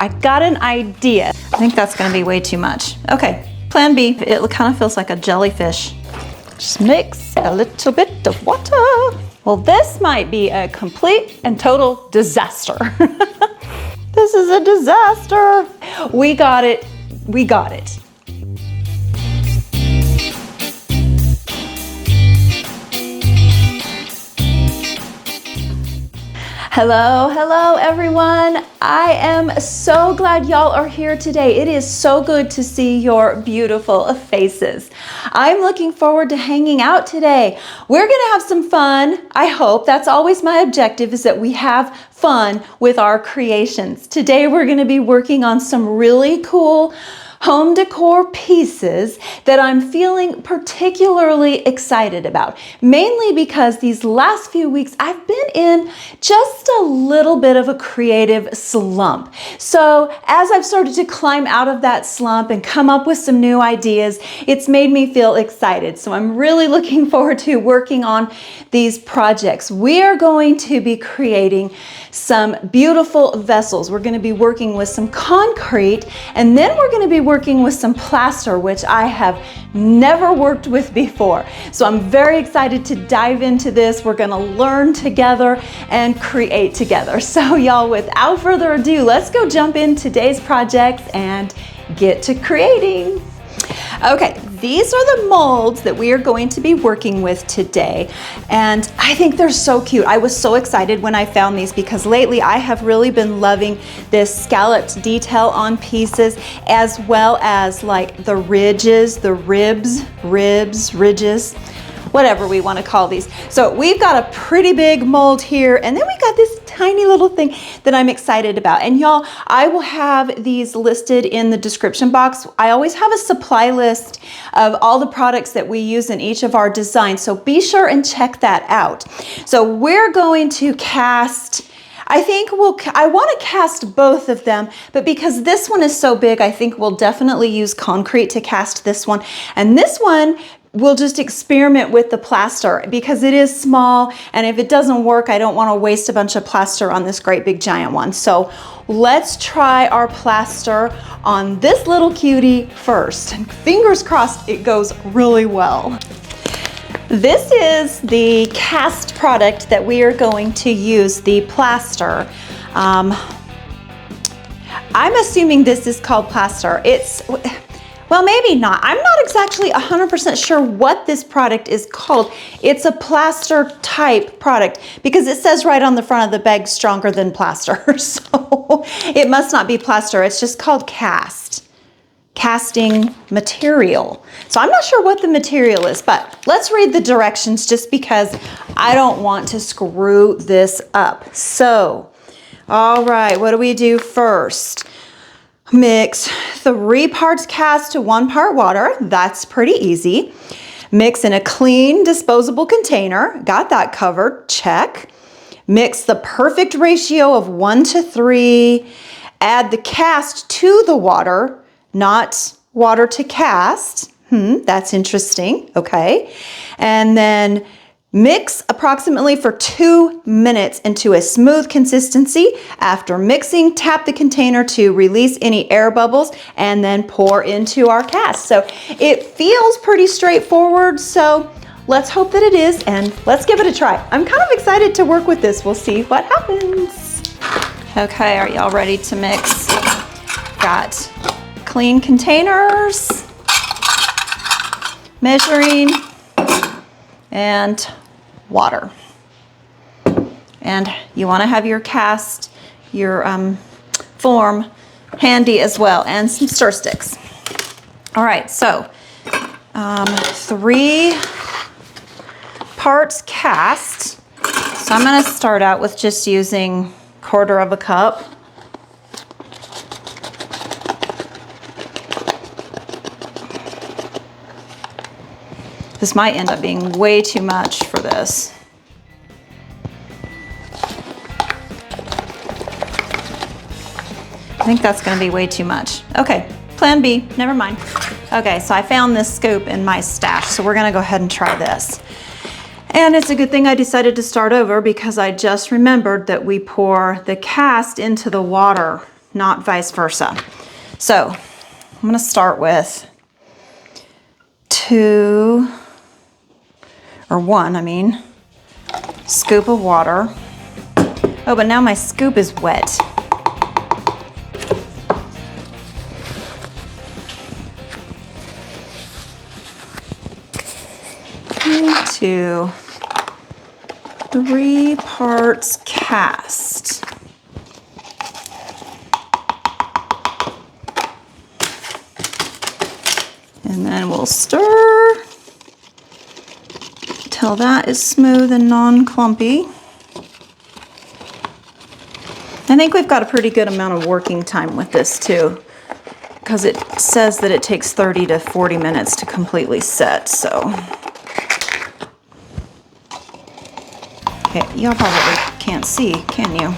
I got an idea. I think that's gonna be way too much. Okay, plan B. It kind of feels like a jellyfish. Just mix a little bit of water. Well, this might be a complete and total disaster. This is a disaster. We got it. We got it. Hello, hello everyone. I am so glad y'all are here today. It is so good to see your beautiful faces. I'm looking forward to hanging out today. We're gonna have some fun. I hope that's always my objective, is that we have fun with our creations. Today we're gonna be working on some really cool home decor pieces that I'm feeling particularly excited about, mainly because these last few weeks I've been in just a little bit of a creative slump. So as I've started to climb out of that slump and come up with some new ideas, it's made me feel excited. So I'm really looking forward to working on these projects. We are going to be creating some beautiful vessels. We're going to be working with some concrete, and then we're going to be working with some plaster, which I have never worked with before. So I'm very excited to dive into this. We're going to learn together and create together. So y'all, without further ado, let's go jump in today's projects and get to creating. Okay, these are the molds that we are going to be working with today, and I think they're so cute. I was so excited when I found these because lately I have really been loving this scalloped detail on pieces, as well as like the ridges, the ridges, whatever we want to call these. So we've got a pretty big mold here, and then we got this tiny little thing that I'm excited about. And y'all, I will have these listed in the description box. I always have a supply list of all the products that we use in each of our designs, so be sure and check that out. So we're going to cast, I want to cast both of them, but because this one is so big, I think we'll definitely use concrete to cast this one. And this one, we'll just experiment with the plaster because it is small, and if it doesn't work, I don't want to waste a bunch of plaster on this great big giant one. So let's try our plaster on this little cutie first. Fingers crossed it goes really well. This is the cast product that we are going to use, the plaster. I'm assuming this is called plaster. Well, maybe not. I'm not exactly 100% sure what this product is called. It's a plaster type product because it says right on the front of the bag, stronger than plaster. So it must not be plaster. It's just called casting material. So I'm not sure what the material is, but let's read the directions just because I don't want to screw this up. So, all right, what do we do first? Mix 3 parts cast to 1 part water. That's pretty easy. Mix in a clean disposable container. Got that covered. Check. Mix the perfect ratio of 1 to 3. Add the cast to the water, not water to cast. That's interesting. Okay. And then mix approximately for 2 minutes into a smooth consistency. After mixing, tap the container to release any air bubbles and then pour into our cast. So it feels pretty straightforward, so let's hope that it is, and let's give it a try. I'm kind of excited to work with this. We'll see what happens. Okay, are y'all ready to mix? Got clean containers, measuring, and water. And you want to have your cast, your form handy as well, and some stir sticks. All right, so 3 parts cast. So I'm going to start out with just using 1/4 cup. This might end up being way too much for this. I think that's gonna be way too much. Okay, plan B, never mind. Okay, so I found this scoop in my stash, so we're gonna go ahead and try this. And it's a good thing I decided to start over because I just remembered that we pour the cast into the water not vice versa. So I'm gonna start with one scoop of water. Oh, but now my scoop is wet. To 3 parts cast. And then we'll stir till that is smooth and non-clumpy. I think we've got a pretty good amount of working time with this too, because it says that it takes 30 to 40 minutes to completely set, so. Okay, y'all probably can't see, can you?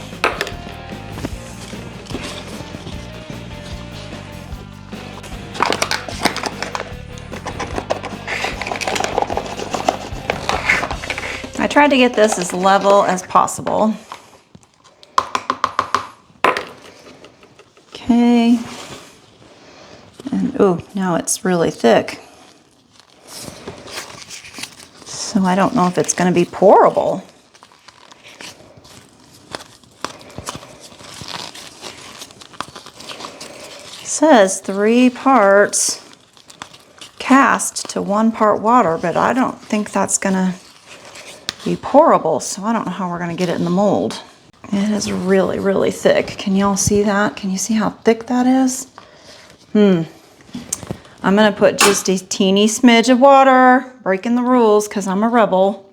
I tried to get this as level as possible. Okay. And oh, now it's really thick. So I don't know if it's going to be pourable. It says 3 parts cast to 1 part water, but I don't think that's going to be pourable, so I don't know how we're going to get it in the mold. It is really, really thick. Can y'all see that? Can you see how thick that is? I'm going to put just a teeny smidge of water, breaking the rules because I'm a rebel.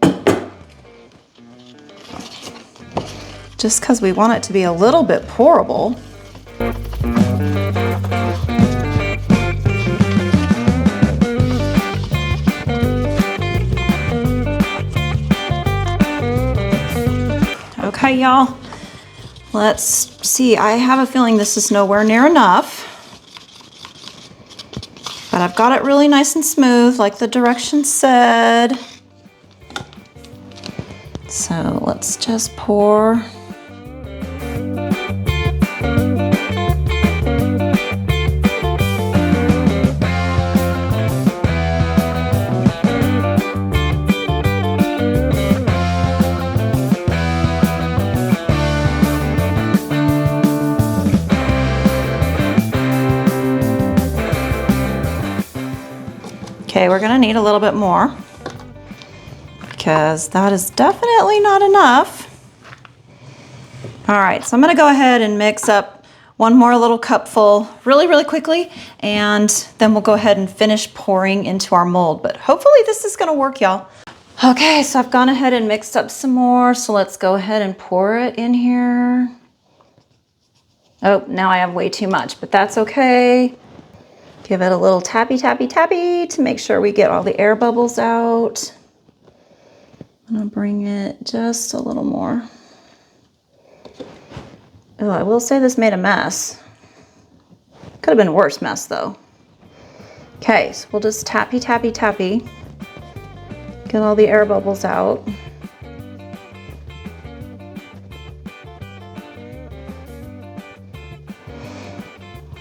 Just because we want it to be a little bit pourable. Okay, y'all, let's see. I have a feeling this is nowhere near enough, but I've got it really nice and smooth like the directions said. So let's just pour. Okay, we're gonna need a little bit more because that is definitely not enough. All right, so I'm gonna go ahead and mix up 1 more little cupful really, really quickly, and then we'll go ahead and finish pouring into our mold. But hopefully this is gonna work, y'all. Okay, so I've gone ahead and mixed up some more, so let's go ahead and pour it in here. Oh, now I have way too much, but that's okay. Give it a little tappy, tappy, tappy to make sure we get all the air bubbles out. I'm gonna bring it just a little more. Oh, I will say this made a mess. Could have been a worse mess though. Okay, so we'll just tappy, tappy, tappy. Get all the air bubbles out.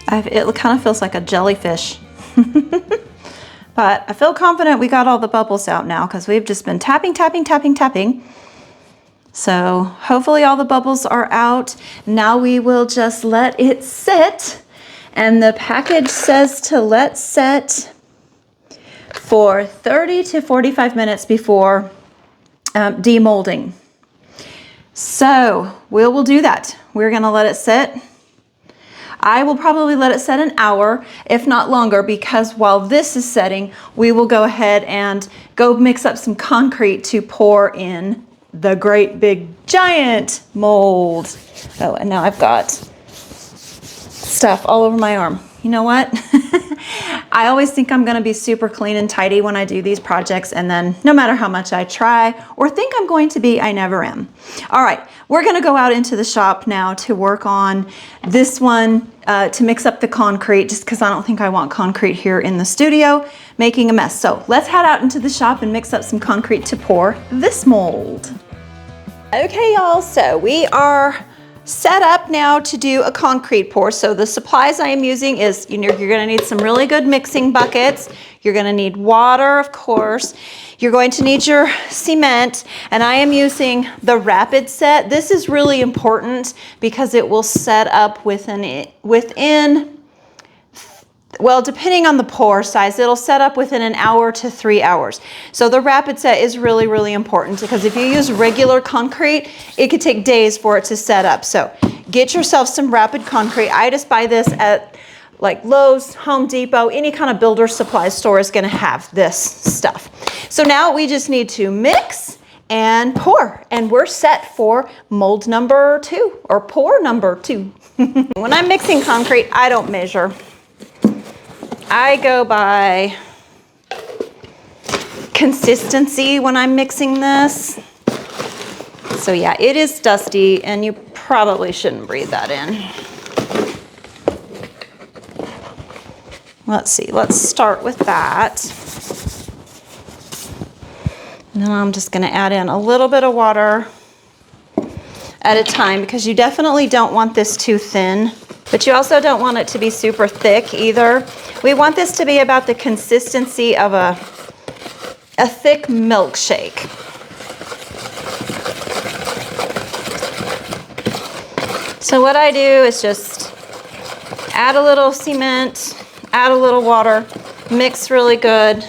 It kind of feels like a jellyfish. But I feel confident we got all the bubbles out now because we've just been tapping, tapping, tapping, tapping. So hopefully all the bubbles are out. Now we will just let it sit. And the package says to let set for 30 to 45 minutes before demolding. So we will do that. We're gonna let it sit. I will probably let it set an hour, if not longer, because while this is setting, we will go ahead and go mix up some concrete to pour in the great big giant mold. Oh, and now I've got stuff all over my arm. You know what? I always think I'm gonna be super clean and tidy when I do these projects, and then no matter how much I try or think I'm going to be, I never am. All right, we're gonna go out into the shop now to work on this one, to mix up the concrete, just because I don't think I want concrete here in the studio making a mess. So let's head out into the shop and mix up some concrete to pour this mold. Okay, y'all, so we are set up now to do a concrete pour. So the supplies I am using is, you're gonna need some really good mixing buckets. You're gonna need water, of course. You're going to need your cement, and I am using the rapid set. This is really important because it will set up within, well, depending on the pour size, it'll set up within an hour to 3 hours. So the rapid set is really, really important because if you use regular concrete, it could take days for it to set up. So get yourself some rapid concrete. I just buy this at like Lowe's, Home Depot, any kind of builder supply store is gonna have this stuff. So now we just need to mix and pour, and we're set for mold number 2 or pour number 2. When I'm mixing concrete, I don't measure. I go by consistency when I'm mixing this. So yeah, it is dusty and you probably shouldn't breathe that in. Let's see, let's start with that. And then I'm just gonna add in a little bit of water at a time because you definitely don't want this too thin, but you also don't want it to be super thick either. We want this to be about the consistency of a thick milkshake. So what I do is just add a little cement, add a little water, mix really good,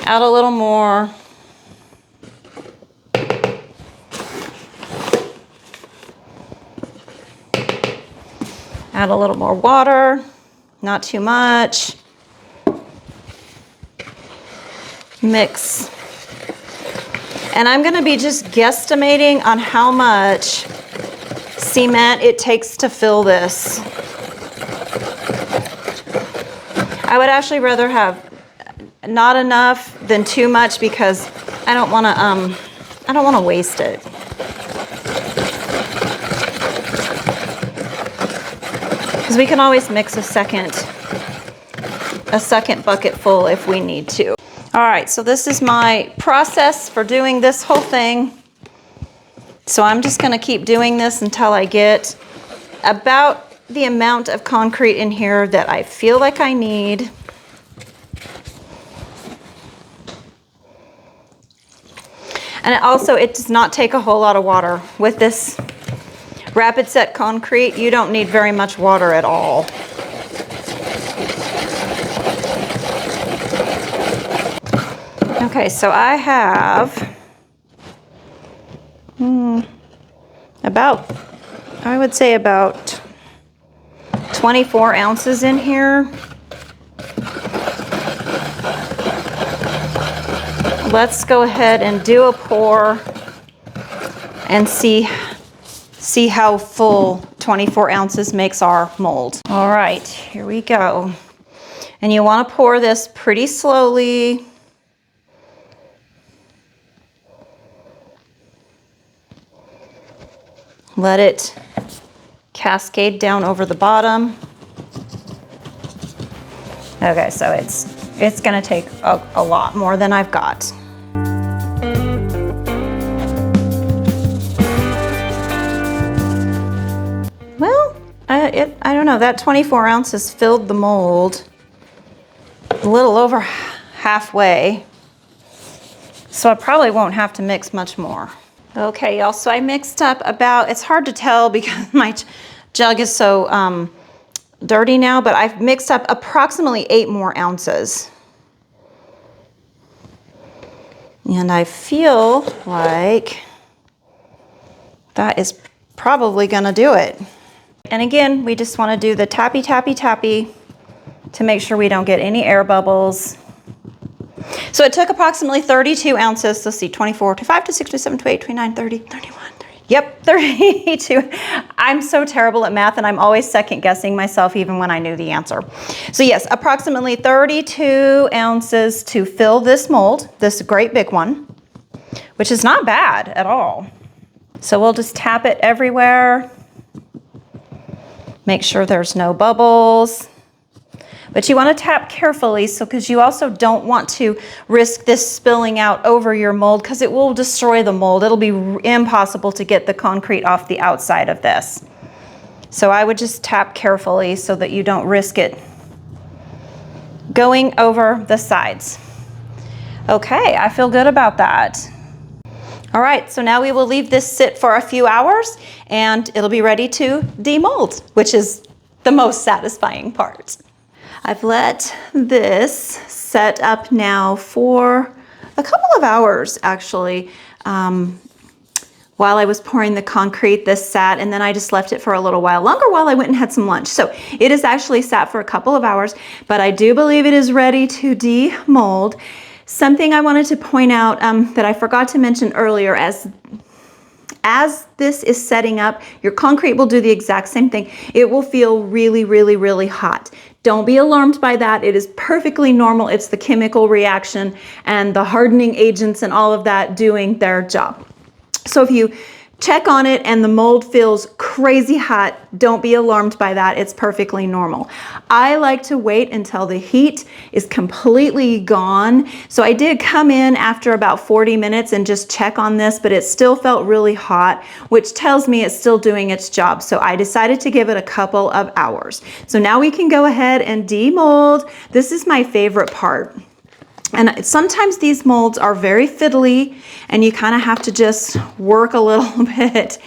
add a little more. Add a little more water, not too much. Mix. And I'm gonna be just guesstimating on how much cement it takes to fill this. I would actually rather have not enough than too much because I don't wanna waste it. Because we can always mix a second bucket full if we need to. All right, so this is my process for doing this whole thing. So I'm just gonna keep doing this until I get about the amount of concrete in here that I feel like I need. And it does not take a whole lot of water. With this rapid set concrete, you don't need very much water at all. Okay, so I have I would say about 24 ounces in here. Let's go ahead and do a pour and see how full 24 ounces makes our mold. All right, here we go. And you want to pour this pretty slowly. Let it cascade down over the bottom. Okay, so it's gonna take a lot more than I've got. Well, I don't know, that 24 ounces filled the mold a little over halfway. So I probably won't have to mix much more. Okay, y'all, so I mixed up about, it's hard to tell because my jug is so dirty now, but I've mixed up approximately 8 more ounces. And I feel like that is probably gonna do it. And again, we just wanna do the tappy, tappy, tappy to make sure we don't get any air bubbles. So it took approximately 32 ounces. Let's see, 24, 25, 26, 27, 28, 29, 30, 31, 30. Yep, 32. I'm so terrible at math and I'm always second guessing myself even when I knew the answer. So yes, approximately 32 ounces to fill this mold, this great big one, which is not bad at all. So we'll just tap it everywhere. Make sure there's no bubbles. But you want to tap carefully, so because you also don't want to risk this spilling out over your mold, because it will destroy the mold. It'll be impossible to get the concrete off the outside of this. So I would just tap carefully so that you don't risk it going over the sides. Okay, I feel good about that. All right, so now we will leave this sit for a few hours and it'll be ready to demold, which is the most satisfying part. I've let this set up now for a couple of hours actually. While I was pouring the concrete, this sat, and then I just left it for a little while longer while I went and had some lunch. So it is actually sat for a couple of hours, but I do believe it is ready to demold. Something I wanted to point out that I forgot to mention earlier, as this is setting up, your concrete will do the exact same thing. It will feel really, really, really hot. Don't be alarmed by that. It is perfectly normal. It's the chemical reaction and the hardening agents and all of that doing their job. So if you check on it and the mold feels crazy hot, don't be alarmed by that. It's perfectly normal. I like to wait until the heat is completely gone. So I did come in after about 40 minutes and just check on this, but it still felt really hot, which tells me it's still doing its job. So I decided to give it a couple of hours. So now we can go ahead and demold. This is my favorite part. And sometimes these molds are very fiddly and you kind of have to just work a little bit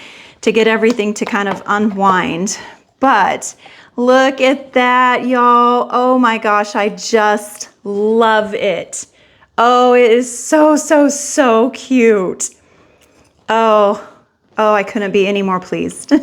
to get everything to kind of unwind. But look at that, y'all. Oh my gosh, I just love it. Oh, it is so, so, so cute. Oh, I couldn't be any more pleased.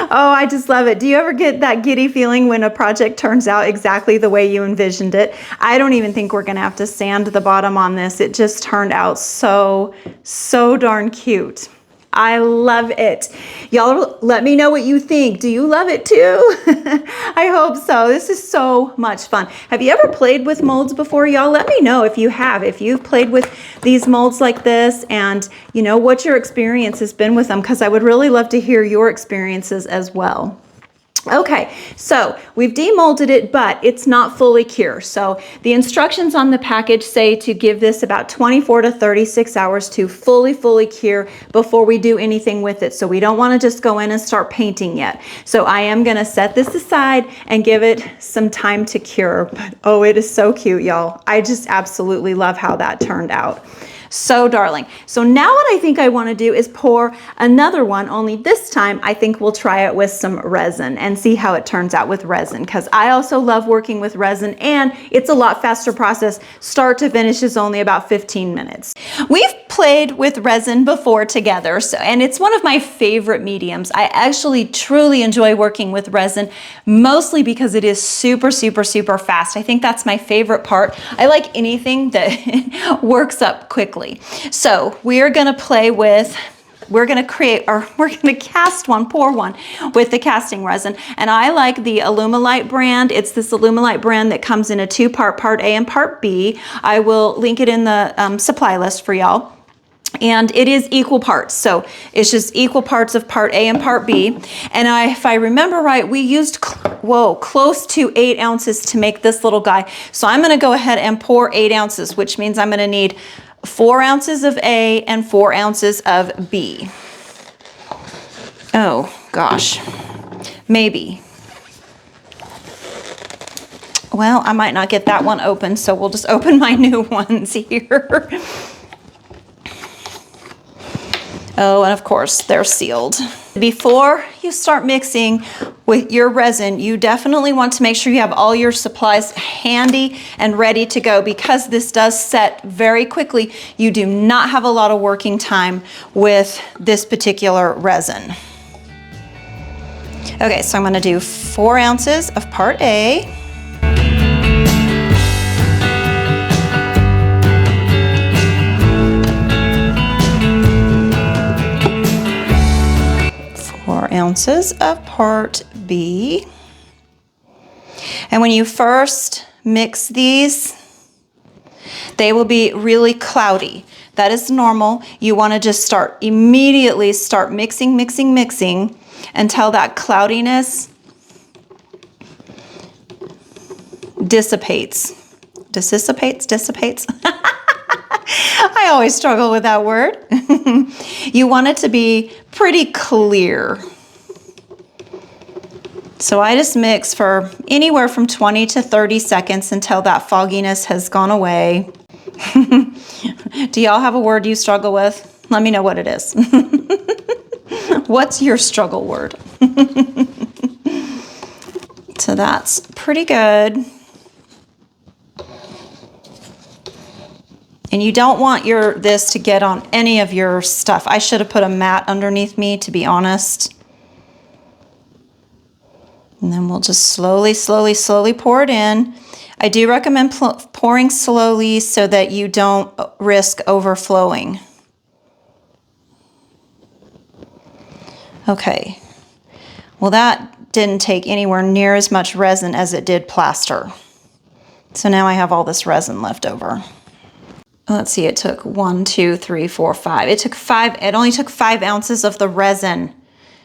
Oh, I just love it. Do you ever get that giddy feeling when a project turns out exactly the way you envisioned it? I don't even think we're gonna have to sand the bottom on this. It just turned out so, so darn cute. I love it. Y'all let me know what you think. Do you love it too? I hope so. This is so much fun. Have you ever played with molds before, y'all? Let me know if you have. If you've played with these molds like this and you know what your experience has been with them, because I would really love to hear your experiences as well. Okay, so we've demolded it, but it's not fully cured. So the instructions on the package say to give this about 24 to 36 hours to fully cure before we do anything with it. So we don't want to just go in and start painting yet. So I am going to set this aside and give it some time to cure. But oh, it is so cute, y'all. I just absolutely love how that turned out. So darling. So now what I think I want to do is pour another one, only this time I think we'll try it with some resin and see how it turns out with resin, because I also love working with resin and it's a lot faster process. Start to finish is only about 15 minutes. We've played with resin before together, and it's one of my favorite mediums. I actually truly enjoy working with resin, mostly because it is super fast. I think that's my favorite part. I like anything that works up quickly. So we are going to play with, we're going to cast one, pour one with the casting resin. And I like the Alumilite brand. It's this Alumilite brand that comes in a two-part, part A and part B. I will link it in the supply list for y'all. And it is equal parts. So it's just equal parts of part A and part B. And if I remember right, we used, close to 8 ounces to make this little guy. So I'm going to go ahead and pour 8 ounces, which means I'm going to need 4 ounces of A and 4 ounces of B. Oh gosh, maybe. Well, I might not get that one open, so we'll just open my new ones here. Oh, and of course they're sealed. Before you start mixing with your resin, you definitely want to make sure you have all your supplies handy and ready to go, because this does set very quickly. You do not have a lot of working time with this particular resin. Okay, so I'm going to do 4 ounces of part A. Ounces of part B. And when you first mix these, they will be really cloudy. That is normal. You want to just immediately start mixing until that cloudiness dissipates. Dissipates. I always struggle with that word. You want it to be pretty clear. So I just mix for anywhere from 20 to 30 seconds until that fogginess has gone away. Do y'all have a word you struggle with? Let me know what it is. What's your struggle word? So that's pretty good. And you don't want this to get on any of your stuff. I should have put a mat underneath me, to be honest. And then we'll just slowly pour it in. I do recommend pouring slowly so that you don't risk overflowing. Okay. Well, that didn't take anywhere near as much resin as it did plaster. So now I have all this resin left over. Let's see, it took 1, 2, 3, 4, 5. It only took 5 ounces of the resin.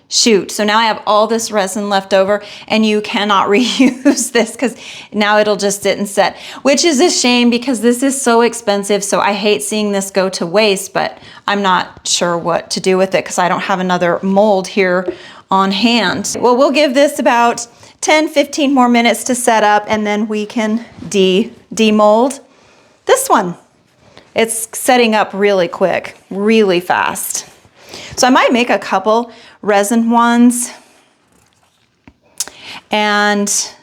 Shoot, so now I have all this resin left over, and you cannot reuse this because now it'll just sit and set, which is a shame because this is so expensive. So I hate seeing this go to waste, but I'm not sure what to do with it because I don't have another mold here on hand. Well, we'll give this about 10, 15 more minutes to set up, and then we can demold this one. It's setting up really quick, really fast. So I might make a couple resin ones, and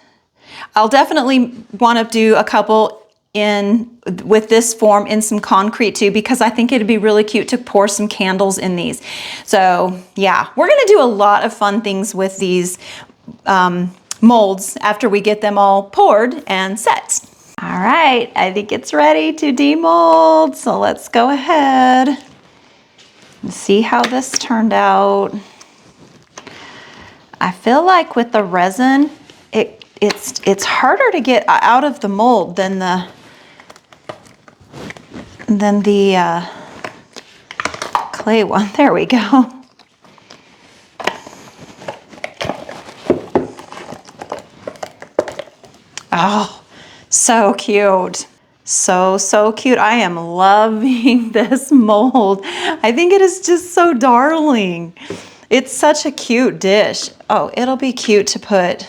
I'll definitely want to do a couple with this form in some concrete too, because I think it'd be really cute to pour some candles in these. So yeah, we're going to do a lot of fun things with these molds after we get them all poured and set. All right, I think it's ready to demold. So let's go ahead and see how this turned out. I feel like with the resin, it's harder to get out of the mold than the clay one. There we go. Oh. So cute. So cute. I am loving this mold. I think it is just so darling. It's such a cute dish. Oh, it'll be cute to put.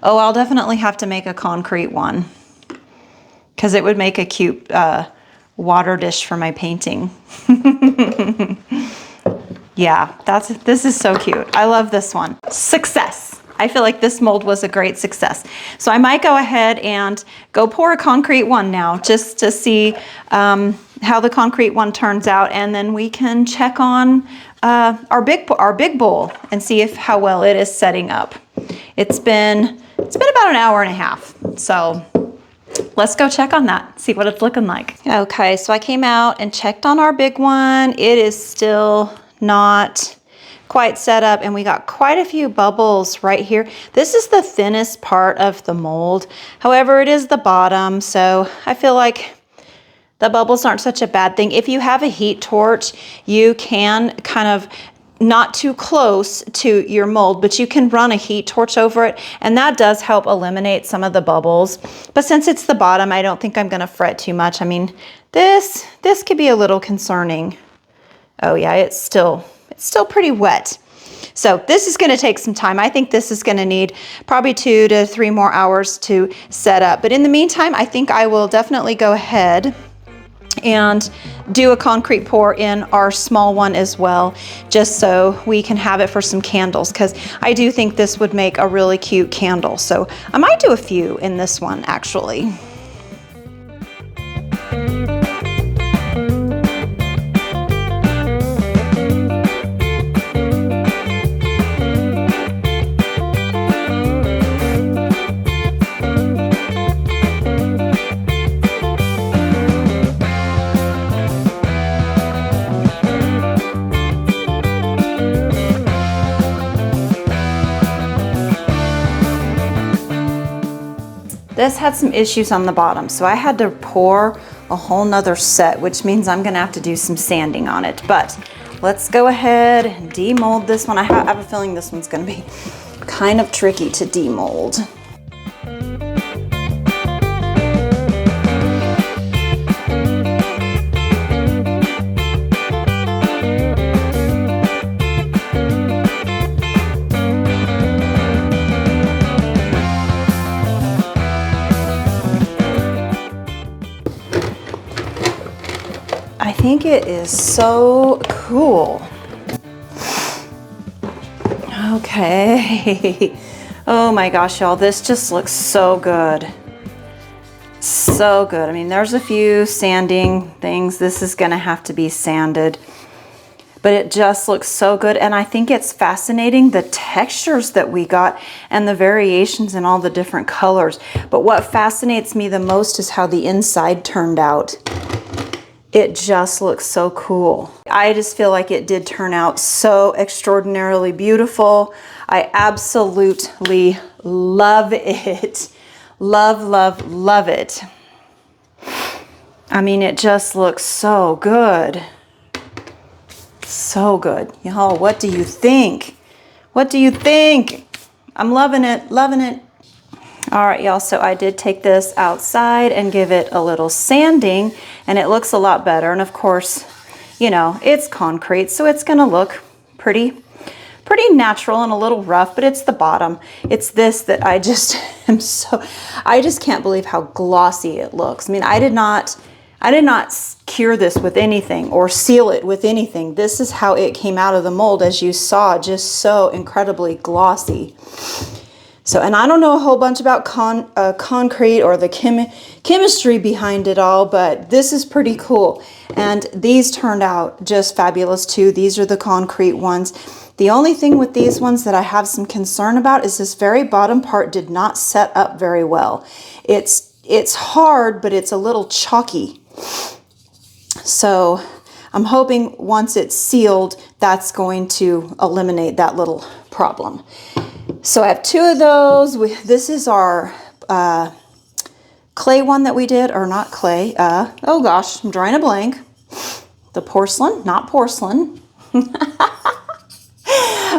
Oh, I'll definitely have to make a concrete one because it would make a cute water dish for my painting. Yeah, this is so cute. I love this one. Success. I feel like this mold was a great success. So I might go ahead and go pour a concrete one now just to see how the concrete one turns out, and then we can check on our big bowl and see how well it is setting up. It's been about an hour and a half. So let's go check on that, see what it's looking like. Okay, so I came out and checked on our big one. It is still not quite set up, and we got quite a few bubbles right here. This is the thinnest part of the mold. However, it is the bottom, so I feel like the bubbles aren't such a bad thing. If you have a heat torch, you can kind of not too close to your mold, but you can run a heat torch over it, and that does help eliminate some of the bubbles. But since it's the bottom, I don't think I'm gonna fret too much. I mean, this could be a little concerning. Oh yeah, it's still pretty wet. So this is gonna take some time. I think this is gonna need probably 2 to 3 more hours to set up. But in the meantime, I think I will definitely go ahead and do a concrete pour in our small one as well, just so we can have it for some candles, because I do think this would make a really cute candle. So I might do a few in this one actually. This had some issues on the bottom, so I had to pour a whole nother set, which means I'm gonna have to do some sanding on it. But let's go ahead and demold this one. I have a feeling this one's gonna be kind of tricky to demold. think it is so cool. Okay. Oh my gosh, y'all, this just looks so good. So good. I mean, there's a few sanding things. This is gonna have to be sanded, but it just looks so good. And I think it's fascinating, the textures that we got and the variations in all the different colors. But what fascinates me the most is how the inside turned out. It just looks so cool. I just feel like it did turn out so extraordinarily beautiful. I absolutely love it. Love, love, love it. I mean, it just looks so good. So good. Y'all, what do you think? What do you think? I'm loving it, loving it. All right, y'all, so I did take this outside and give it a little sanding, and it looks a lot better. And of course, you know, it's concrete, so it's gonna look pretty natural and a little rough, but it's the bottom. It's this that I just am I just can't believe how glossy it looks. I mean, I did not cure this with anything or seal it with anything. This is how it came out of the mold, as you saw, just so incredibly glossy. So, and I don't know a whole bunch about concrete or the chemistry behind it all, but this is pretty cool. And these turned out just fabulous too. These are the concrete ones. The only thing with these ones that I have some concern about is this very bottom part did not set up very well. It's hard, but it's a little chalky. So I'm hoping once it's sealed, that's going to eliminate that little problem. So I have two of those. This is our clay one that we did, or not clay. Oh gosh, I'm drawing a blank. The porcelain, not porcelain.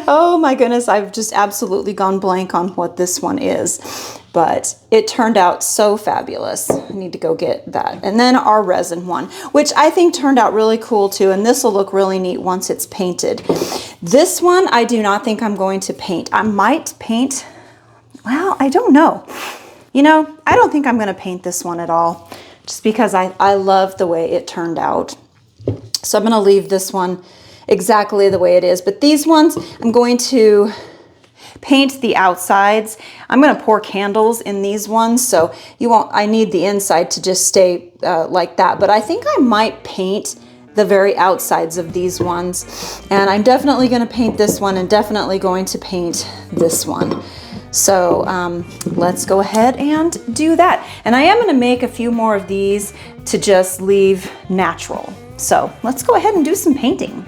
Oh my goodness, I've just absolutely gone blank on what this one is, but it turned out so fabulous. I need to go get that. And then our resin one, which I think turned out really cool too, and this will look really neat once it's painted. This one, I do not think I'm going to paint. I might paint, well, I don't know. You know, I don't think I'm gonna paint this one at all, just because I love the way it turned out. So I'm gonna leave this one exactly the way it is. But these ones, I'm going to paint the outsides. I'm going to pour candles in these ones, so you won't, I need the inside to just stay like that. But I think I might paint the very outsides of these ones. And I'm definitely going to paint this one and definitely going to paint this one. So let's go ahead and do that. And I am going to make a few more of these to just leave natural. So let's go ahead and do some painting.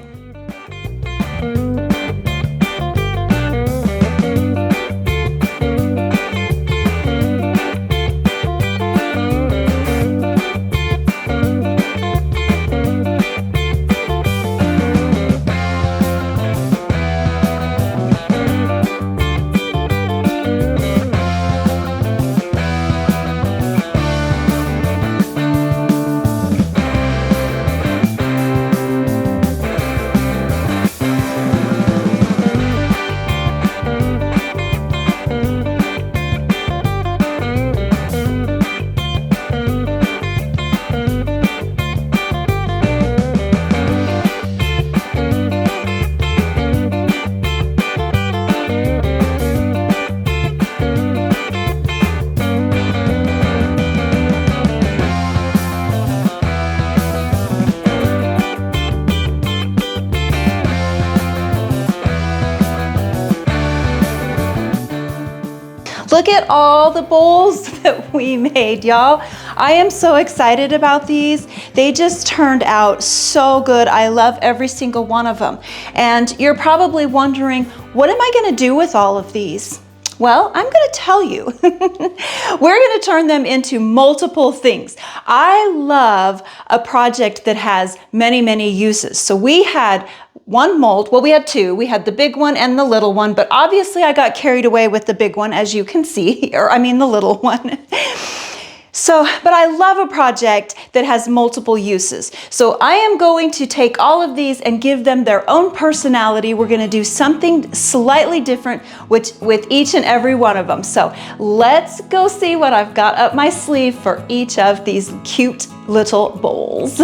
Look at all the bowls that we made, y'all. I am so excited about these. They just turned out so good. I love every single one of them. And you're probably wondering, what am I gonna do with all of these? Well, I'm gonna tell you. We're gonna turn them into multiple things. I love a project that has many, many uses. So we had one mold, well, we had two. We had the big one and the little one, but obviously I got carried away with the big one, as you can see, or I mean the little one. So, but I love a project that has multiple uses. So I am going to take all of these and give them their own personality. We're going to do something slightly different with each and every one of them. So let's go see what I've got up my sleeve for each of these cute little bowls.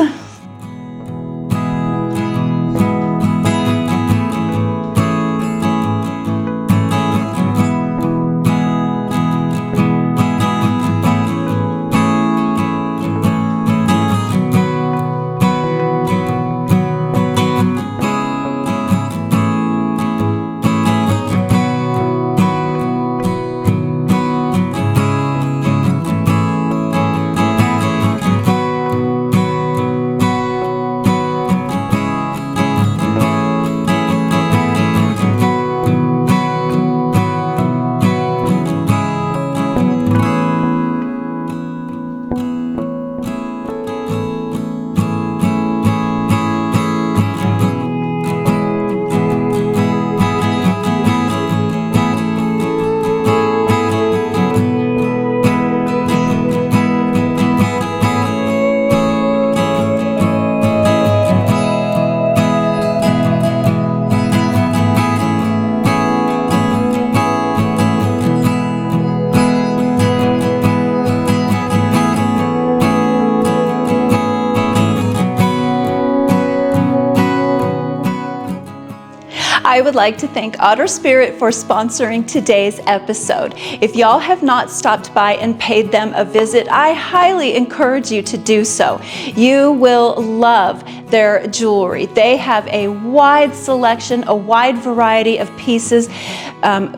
I would like to thank OtterSpirit for sponsoring today's episode. If y'all have not stopped by and paid them a visit, I highly encourage you to do so. You will love their jewelry. They have a wide selection, a wide variety of pieces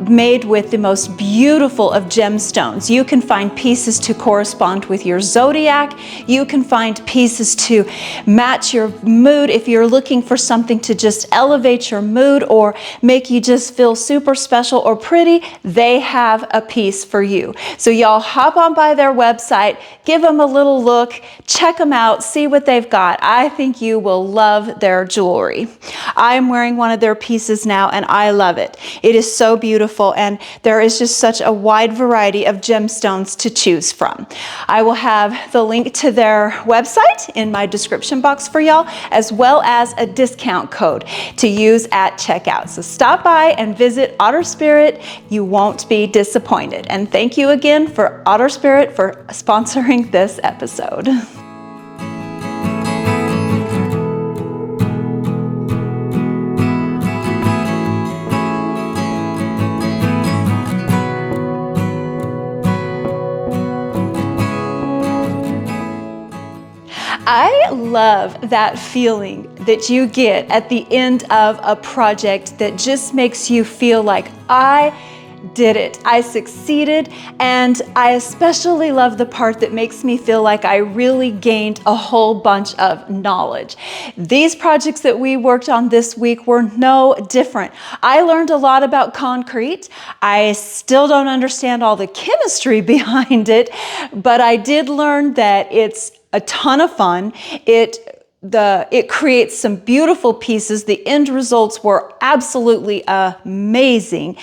made with the most beautiful of gemstones. You can find pieces to correspond with your zodiac. You can find pieces to match your mood if you're looking for something to just elevate your mood or make you just feel super special or pretty. They have a piece for you. So y'all hop on by their website, give them a little look, check them out, see what they've got. I think you will love their jewelry. I'm wearing one of their pieces now and I love it. It is so beautiful and there is just such a wide variety of gemstones to choose from. I will have the link to their website in my description box for y'all, as well as a discount code to use at checkout. So stop by and visit OtterSpirit. You won't be disappointed. And thank you again for OtterSpirit for sponsoring this episode. I love that feeling that you get at the end of a project that just makes you feel like I did it, I succeeded, and I especially love the part that makes me feel like I really gained a whole bunch of knowledge. These projects that we worked on this week were no different. I learned a lot about concrete. I still don't understand all the chemistry behind it, but I did learn that it's a ton of fun. It creates some beautiful pieces. The end results were absolutely amazing.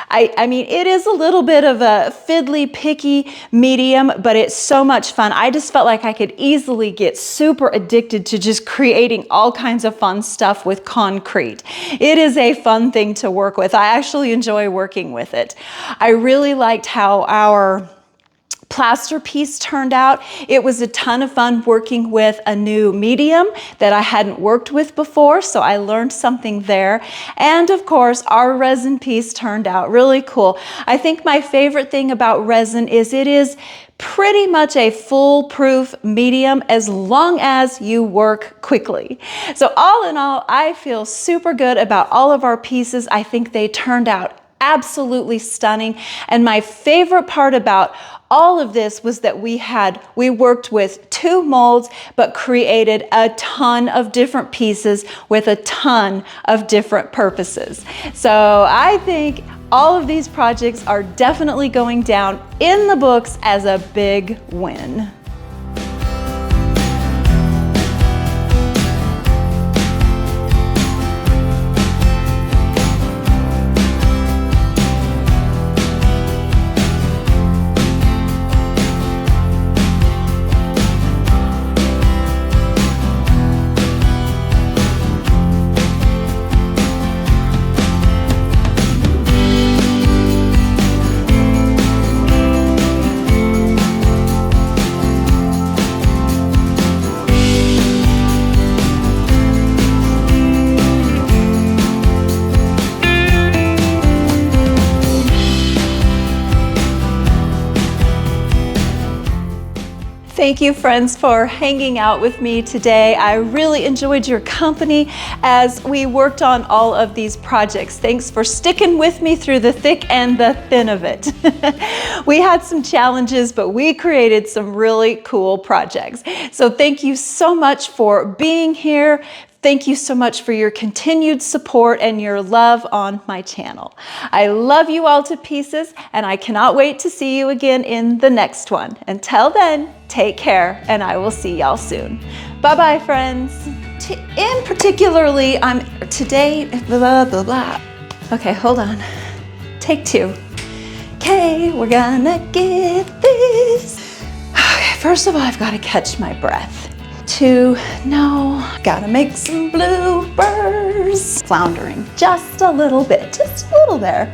I mean, it is a little bit of a fiddly, picky medium, but it's so much fun. I just felt like I could easily get super addicted to just creating all kinds of fun stuff with concrete. It is a fun thing to work with. I actually enjoy working with it. I really liked how our plaster piece turned out. It was a ton of fun working with a new medium that I hadn't worked with before, so I learned something there. And of course, our resin piece turned out really cool. I think my favorite thing about resin is it is pretty much a foolproof medium as long as you work quickly. So all in all, I feel super good about all of our pieces. I think they turned out absolutely stunning. And my favorite part about all of this was that we worked with 2 molds, but created a ton of different pieces with a ton of different purposes. So I think all of these projects are definitely going down in the books as a big win. Thank you, friends, for hanging out with me today. I really enjoyed your company as we worked on all of these projects. Thanks for sticking with me through the thick and the thin of it. We had some challenges, but we created some really cool projects. So thank you so much for being here. Thank you so much for your continued support and your love on my channel. I love you all to pieces, and I cannot wait to see you again in the next one. Until then, take care, and I will see y'all soon. Bye-bye, friends. In particularly, today, blah, blah, blah. Okay, hold on. Take 2. Okay, we're gonna get this. Okay, first of all, I've got to catch my breath. 2, no, gotta make some bloopers. Floundering just a little bit, just a little there.